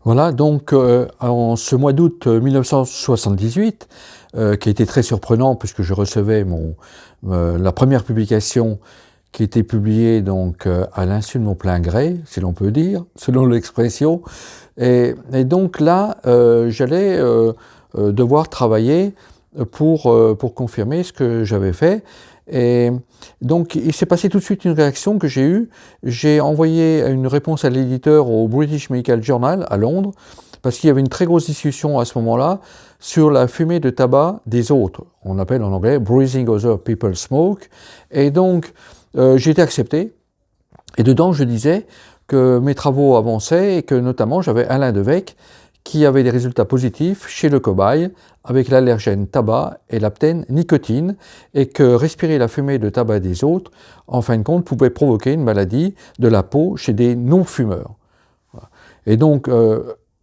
Voilà, donc en ce mois d'août 1978, qui a été très surprenant puisque je recevais la première publication qui était publiée donc à l'insu de mon plein gré, si l'on peut dire, selon l'expression. Et donc là, j'allais devoir travailler pour confirmer ce que j'avais fait. Et donc, il s'est passé tout de suite une réaction que j'ai eue. J'ai envoyé une réponse à l'éditeur au British Medical Journal à Londres, parce qu'il y avait une très grosse discussion à ce moment-là sur la fumée de tabac des autres. On appelle en anglais breathing other people's smoke. Et donc, j'ai été accepté. Et dedans, je disais que mes travaux avançaient et que notamment j'avais Alain Devecq qui avait des résultats positifs chez le cobaye avec l'allergène tabac et l'aptène nicotine, et que respirer la fumée de tabac des autres, en fin de compte, pouvait provoquer une maladie de la peau chez des non-fumeurs. Et donc,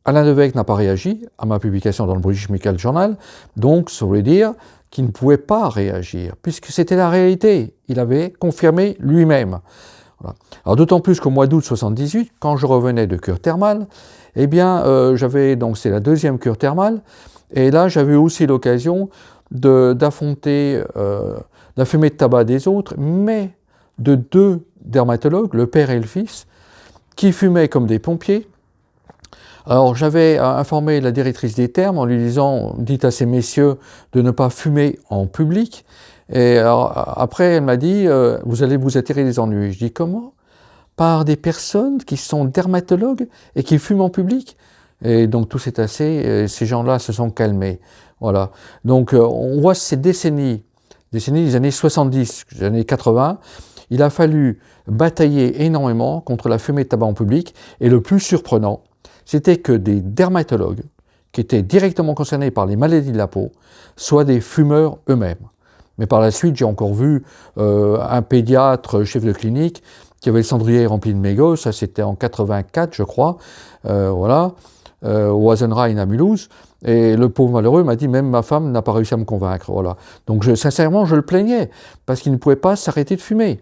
Alain Devecq n'a pas réagi à ma publication dans le British Medical Journal, donc ça voulait dire qu'il ne pouvait pas réagir, puisque c'était la réalité. Il avait confirmé lui-même. Voilà. Alors d'autant plus qu'au mois d'août 78, quand je revenais de cure thermale, eh bien, c'est la deuxième cure thermale, et là j'avais aussi l'occasion d'affronter la fumée de tabac des autres, mais de deux dermatologues, le père et le fils, qui fumaient comme des pompiers. Alors j'avais informé la directrice des thermes en lui disant « dites à ces messieurs de ne pas fumer en public ». Et alors, après elle m'a dit « vous allez vous attirer des ennuis ». Je dis « comment ? Par des personnes qui sont dermatologues et qui fument en public ?» Et donc tout s'est tassé, ces gens-là se sont calmés. Voilà. Donc on voit ces décennies des années 70, des années 80, il a fallu batailler énormément contre la fumée de tabac en public, et le plus surprenant, c'était que des dermatologues, qui étaient directement concernés par les maladies de la peau, soient des fumeurs eux-mêmes. Mais par la suite, j'ai encore vu un pédiatre, chef de clinique, qui avait le cendrier rempli de mégots, ça c'était en 84 je crois, voilà, au Hasenrein à Mulhouse, et le pauvre malheureux m'a dit « même ma femme n'a pas réussi à me convaincre ». Voilà. Donc sincèrement, je le plaignais, parce qu'il ne pouvait pas s'arrêter de fumer.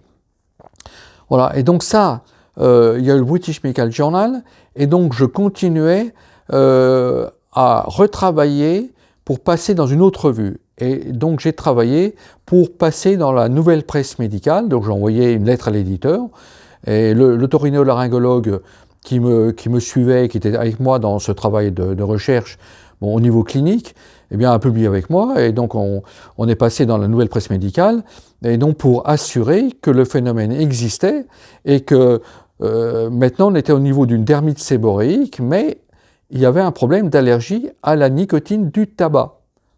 Voilà, et donc ça, il y a eu le British Medical Journal, et donc je continuais à retravailler pour passer dans une autre revue. Et donc j'ai travaillé pour passer dans la nouvelle presse médicale, donc j'ai envoyé une lettre à l'éditeur, et l'otorhinolaryngologue qui me suivait, qui était avec moi dans ce travail de recherche au niveau clinique, eh bien, a publié avec moi, et donc on est passé dans la nouvelle presse médicale, et donc pour assurer que le phénomène existait, et que maintenant on était au niveau d'une dermite séboréique, mais il y avait un problème d'allergie à la nicotine du tabac.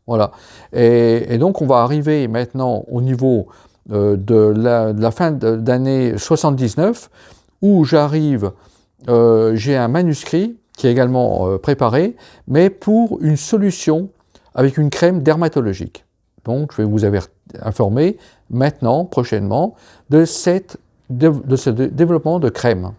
Voilà. Et donc on va arriver maintenant au niveau de la fin d'année 79, où j'arrive, j'ai un manuscrit qui est également préparé, mais pour une solution avec une crème dermatologique. Donc je vais vous informer maintenant, prochainement, de ce développement de crème.